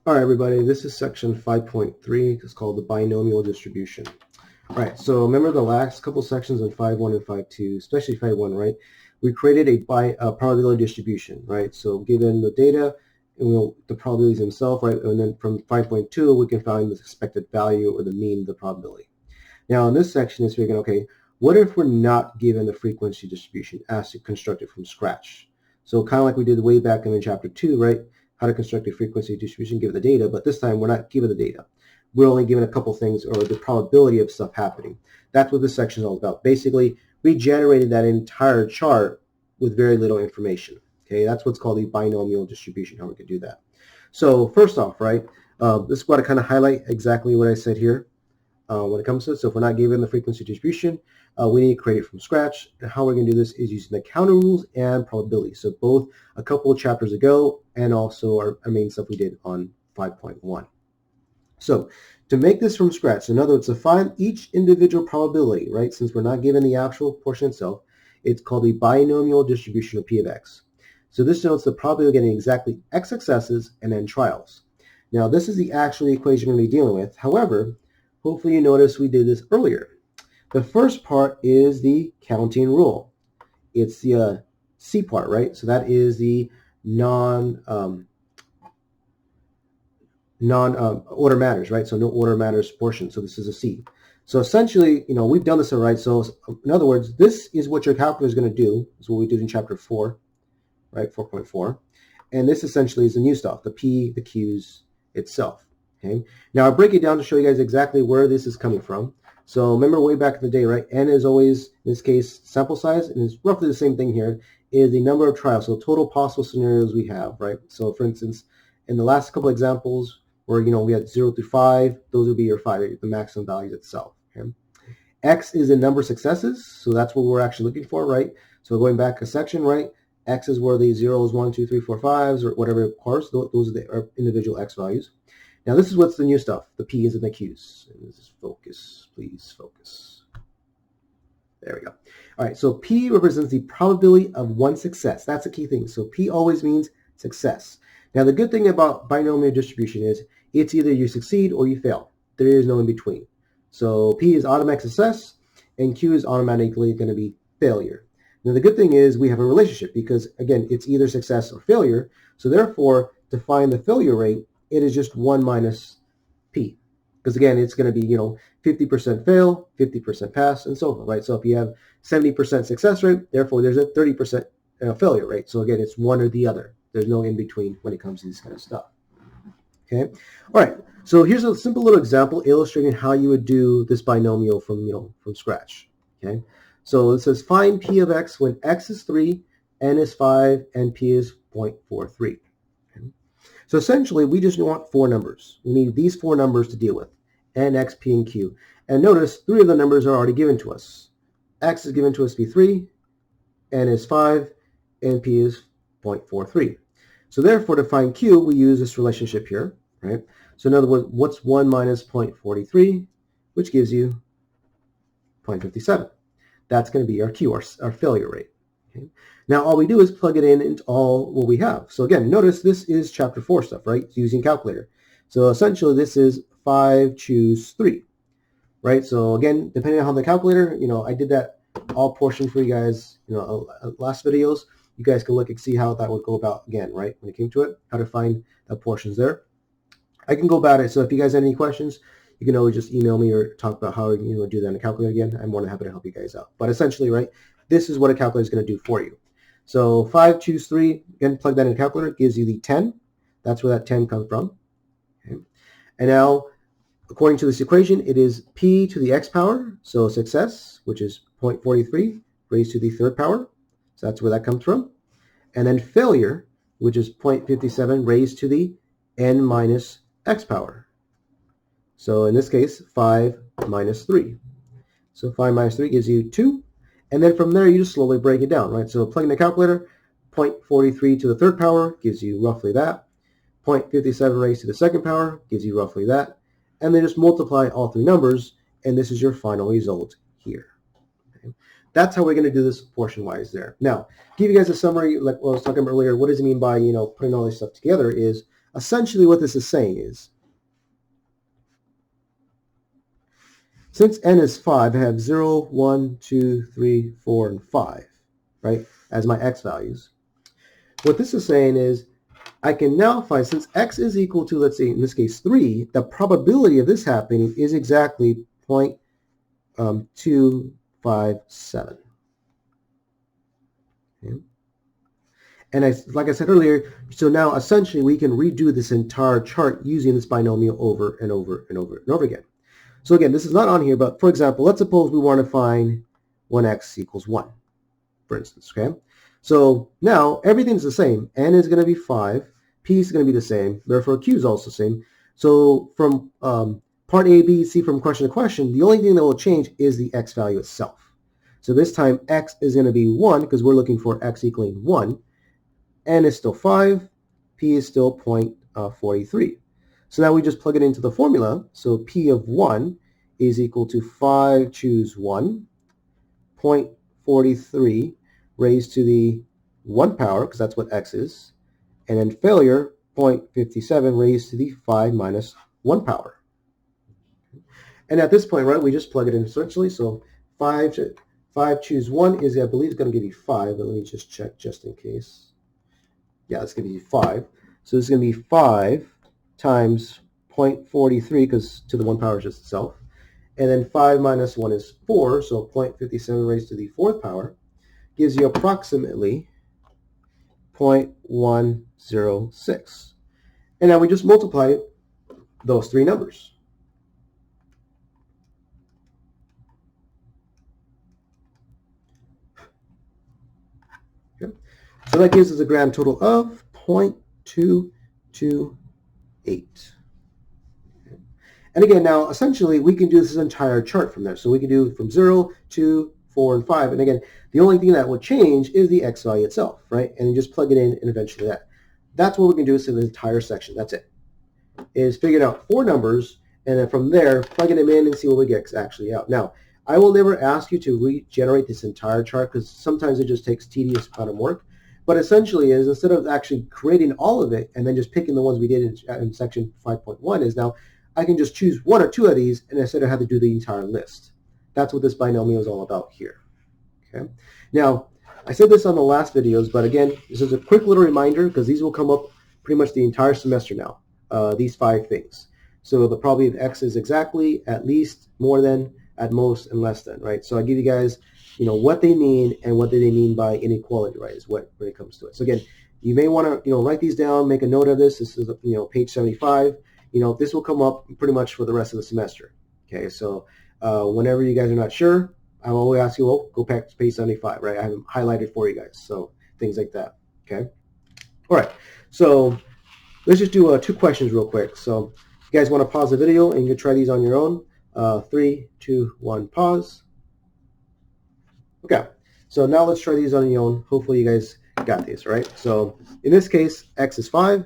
All right, everybody, this is section 5.3. It's called the binomial distribution. All right, so remember the last couple sections in 5.1 and 5.2, especially 5.1, right? We created a probability distribution, right? So given the data, and the probabilities themselves, right? And then from 5.2, we can find the expected value or the mean of the probability. Now, in this section, is figuring, okay, what if we're not given the frequency distribution as to construct it from scratch? So kind of like we did way back in chapter 2, right? How to construct a frequency distribution, give the data, but this time we're not given the data. We're only given a couple things or the probability of stuff happening. That's what this section is all about. Basically, we generated that entire chart with very little information. Okay, that's what's called the binomial distribution, how we could do that. So first off, right, this is what I kind of highlight exactly what I said here when it comes to it. So if we're not given the frequency distribution, we need to create it from scratch. And how we're going to do this is using the counter rules and probability. So both a couple of chapters ago and also our main stuff we did on 5.1. So to make this from scratch, in other words, to find each individual probability, right, since we're not given the actual portion itself, it's called the binomial distribution of P of X. So this denotes the probability of getting exactly X successes and N trials. Now this is the actual equation we're going to be dealing with. However, hopefully you noticed we did this earlier. The first part is the counting rule. It's the C part, right? So that is the non-order matters, right? So no order matters portion. So this is a C. So essentially, we've done this alright. So in other words, this is what your calculator is going to do. Is what we did in chapter 4, right? 4.4. And this essentially is the new stuff, the P, the Q's itself. Okay. Now I'll break it down to show you guys exactly where this is coming from. So remember way back in the day, right? N is always, in this case, sample size, and it's roughly the same thing here, is the number of trials, so total possible scenarios we have, right? So for instance, in the last couple examples where, we had 0 through 5, those would be your 5, the maximum values itself. Okay? X is the number of successes, so that's what we're actually looking for, right? So going back a section, right? X is where the 0s, 1, 2, 3, 4, 5s, or whatever, of course, those are our individual X values. Now this is what's the new stuff, the P's and the Q's. And this is focus, please focus. There we go. All right, so P represents the probability of one success. That's a key thing. So P always means success. Now the good thing about binomial distribution is it's either you succeed or you fail. There is no in between. So P is automatic success and Q is automatically going to be failure. Now the good thing is we have a relationship because again, it's either success or failure. So therefore, to find the failure rate, it is just 1 minus P. Because again, it's going to be, 50% fail, 50% pass, and so on, right? So if you have 70% success rate, therefore there's a 30% failure rate. So again, it's one or the other. There's no in between when it comes to this kind of stuff. Okay. All right. So here's a simple little example illustrating how you would do this binomial from scratch. Okay. So it says find P of X when X is 3, N is 5, and P is 0.43. So essentially, we just want 4 numbers. We need these 4 numbers to deal with, N, X, P, and Q. And notice 3 of the numbers are already given to us. X is given to us to be 3, N is 5, and P is 0.43. So therefore, to find Q, we use this relationship here, right? So in other words, what's 1 minus 0.43, which gives you 0.57. That's going to be our Q, our failure rate. Okay. Now all we do is plug it in into all what we have. So again, notice this is chapter 4 stuff, right? It's using calculator. So essentially this is 5, choose 3, right? So again, depending on how the calculator, I did that all portion for you guys, last videos. You guys can look and see how that would go about again, right? When it came to it, how to find the portions there. I can go about it. So if you guys have any questions, you can always just email me or talk about how do that in the calculator again. I'm more than happy to help you guys out. But essentially, right, this is what a calculator is going to do for you. So 5, choose 3, again, plug that in the calculator, gives you the 10. That's where that 10 comes from. Okay. And now, according to this equation, it is P to the X power, so success, which is 0.43, raised to the 3rd power. So that's where that comes from. And then failure, which is 0.57, raised to the N minus X power. So in this case, 5 minus 3. So 5 minus 3 gives you 2. And then from there, you just slowly break it down, right? So plug in the calculator, 0.43 to the 3rd power gives you roughly that. 0.57 raised to the 2nd power gives you roughly that. And then just multiply all 3 numbers, and this is your final result here. Okay? That's how we're going to do this portion-wise there. Now, give you guys a summary, like what I was talking about earlier, what does it mean by, putting all this stuff together is essentially what this is saying is, since n is 5, I have 0, 1, 2, 3, 4, and 5, right, as my x values. What this is saying is, I can now find, since x is equal to, let's say, in this case, 3, the probability of this happening is exactly 0.257. Okay. And like I said earlier, so now essentially we can redo this entire chart using this binomial over and over and over and over again. So again, this is not on here, but for example, let's suppose we want to find 1x equals 1, for instance, okay? So now everything's the same. N is going to be 5, P is going to be the same, therefore Q is also the same. So from part A, B, C, from question to question, the only thing that will change is the x value itself. So this time x is going to be 1 because we're looking for x equaling 1. N is still 5, P is still 0.43. So now we just plug it into the formula. So P of 1 is equal to 5 choose 1, 0.43 raised to the 1 power, because that's what x is, and then failure, 0.57 raised to the 5 minus 1 power. And at this point, right, we just plug it in essentially. So 5 choose 1 is, I believe, going to give you 5, but let me just check just in case. Yeah, it's going to be 5. So this is going to be 5 times 0.43, because to the 1 power is just itself. And then 5 minus 1 is 4, so 0.57 raised to the 4th power gives you approximately 0.106. And now we just multiply those three numbers. Okay. So that gives us a grand total of 0.228. And again, now essentially we can do this entire chart from there. So we can do from 0, 2, 4, and 5. And again, the only thing that will change is the x value itself, right? And you just plug it in and eventually that. That's what we can do in the entire section. That's it. Is figure out 4 numbers, and then from there, plugging them in and see what we get actually out. Now, I will never ask you to regenerate this entire chart because sometimes it just takes tedious amount of work. But essentially is, instead of actually creating all of it and then just picking the ones we did in section 5.1, is now I can just choose 1 or 2 of these and instead of have to do the entire list. That's what this binomial is all about here. Okay. Now, I said this on the last videos, but again, this is a quick little reminder because these will come up pretty much the entire semester now, these 5 things. So the probability of x is exactly, at least, more than, at most, and less than, right? So I give you guys, what they mean and what do they mean by inequality, right, is what when it comes to it. So again, you may want to, write these down, make a note of this. This is, page 75. This will come up pretty much for the rest of the semester. Okay, so whenever you guys are not sure, I will always ask you, well, go back to page 75, right? I have them highlighted for you guys, so things like that, okay? All right, so let's just do 2 questions real quick. So if you guys want to pause the video and you can try these on your own. 3, 2, 1, pause. Okay, so now let's try these on your own. Hopefully you guys got these, right? So in this case, x is 5,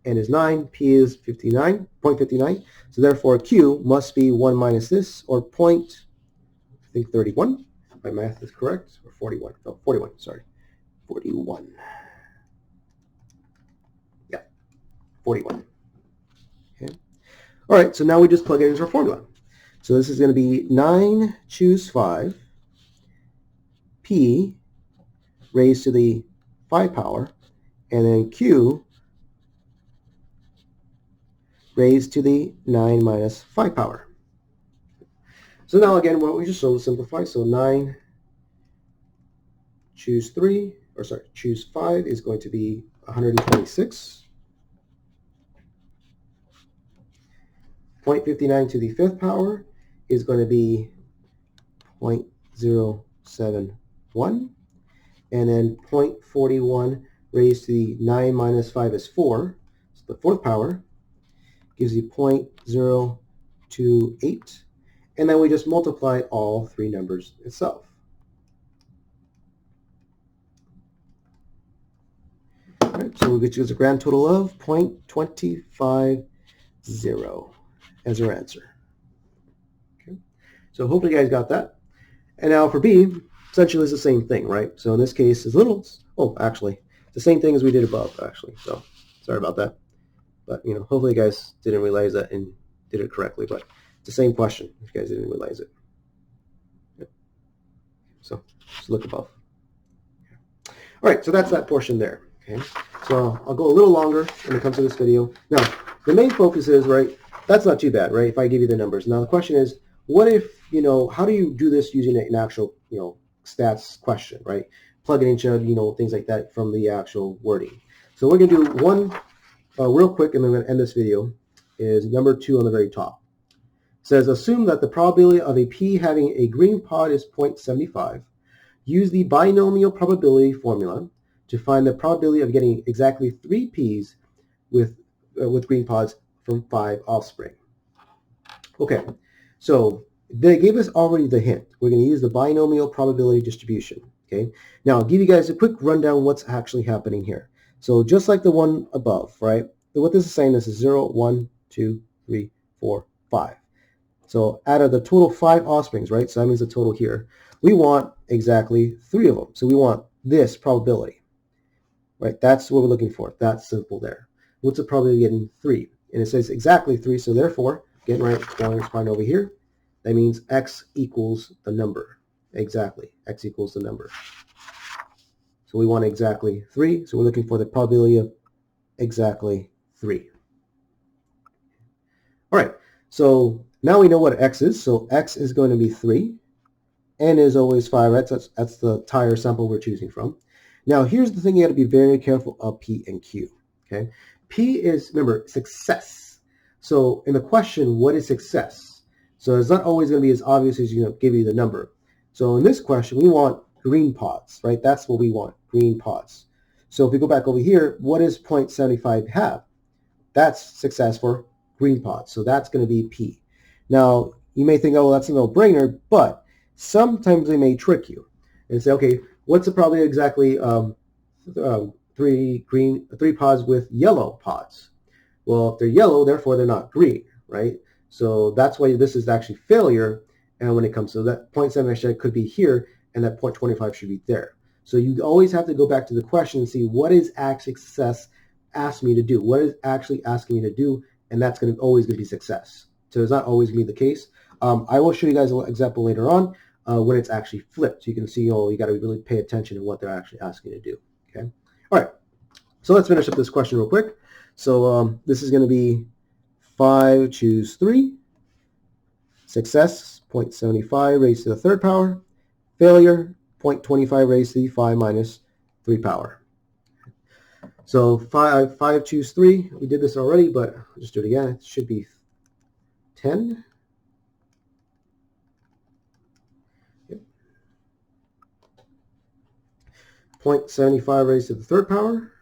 n is 9, p is 0.59. So therefore q must be 1 minus this, or 31, if my math is correct, or 41. Oh, 41, sorry. 41. Yeah, 41. Okay. All right, so now we just plug it into our formula. So this is going to be 9 choose 5, p raised to the 5 power, and then q raised to the 9 minus 5 power. So now again, what we just simplify. So 9 choose 5 is going to be 126. 0.59 to the 5th power is going to be 0.071. And then 0.41 raised to the 9 minus 5 is 4. So the 4th power gives you 0.028. And then we just multiply all 3 numbers itself. All right, so we get you a grand total of 0.250 as our answer. Okay. So hopefully you guys got that. And now for B, essentially it's the same thing, right? So in this case, it's actually, it's the same thing as we did above, actually. So sorry about that. But hopefully you guys didn't realize that and did it correctly. But it's the same question if you guys didn't realize it. Yep. So just look above. All right, so that's that portion there. Okay, so I'll go a little longer when it comes to this video. Now, the main focus is, right, that's not too bad, right, if I give you the numbers. Now, the question is, what if, how do you do this using an actual, stats question, right? Plug it into, things like that from the actual wording. So we're going to do one real quick, and then we're going to end this video, is number 2 on the very top. It says, assume that the probability of a P having a green pod is 0.75. Use the binomial probability formula to find the probability of getting exactly 3 P's with green pods from 5 offspring. Okay, so they gave us already the hint. We're going to use the binomial probability distribution. Okay, now I'll give you guys a quick rundown of what's actually happening here. So just like the one above, right? What this is saying is 0, 1, 2, 3, 4, 5. So out of the total 5 offsprings, right? So that means the total here. We want exactly 3 of them. So we want this probability, right? That's what we're looking for. That's simple there. What's the probability of getting 3? And it says exactly 3. So therefore, getting right, going to find over here. That means x equals the number. Exactly. X equals the number. So we want exactly 3. So we're looking for the probability of exactly 3. All right. So now we know what x is. So x is going to be 3. N is always 5. Right? So that's the entire sample we're choosing from. Now here's the thing you got to be very careful of P and Q. Okay. P is, remember, success. So in the question, what is success? So it's not always going to be as obvious as give you the number. So in this question, we want green pods, right? That's what we want, green pods. So if we go back over here, what does 0.75 have? That's success for green pods. So that's going to be P. Now, you may think, oh, well, that's a no-brainer, but sometimes they may trick you and say, okay, what's the probability exactly 3 pods with yellow pods? Well, if they're yellow, therefore they're not green, right? So that's why this is actually failure. And when it comes to that 0.7 could be here, and that 0.25 should be there. So you always have to go back to the question and see what is actually success asked me to do. What is actually asking me to do? And that's always going to be success. So it's not always going to be the case. I will show you guys an example later on when it's actually flipped. So you can see, you got to really pay attention to what they're actually asking you to do. Okay. All right. So let's finish up this question real quick. So this is going to be 5, choose 3. Success, 0.75 raised to the 3rd power. Failure, 0.25 raised to the 5 minus 3 power. So 5, choose 3. We did this already, but I'll just do it again. It should be 10. Yep. 0.75 raised to the 3rd power.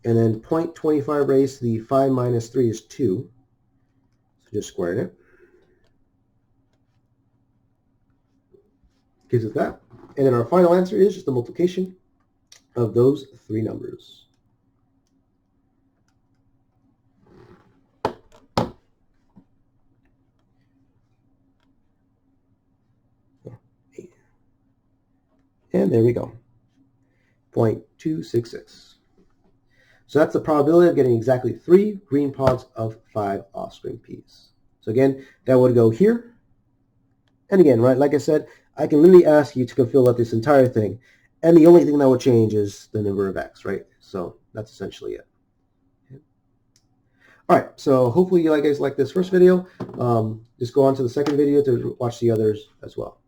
And then 0.25 raised to the 5 minus 3 is 2. So just squaring it. Gives us that. And then our final answer is just the multiplication of those 3 numbers. And there we go. 0.266. So that's the probability of getting exactly 3 green pods of 5 offspring P's. So again, that would go here. And again, right, like I said, I can literally ask you to fill out this entire thing. And the only thing that would change is the number of x, right? So that's essentially it. Okay. All right, so hopefully you guys like this first video. Just go on to the second video to watch the others as well.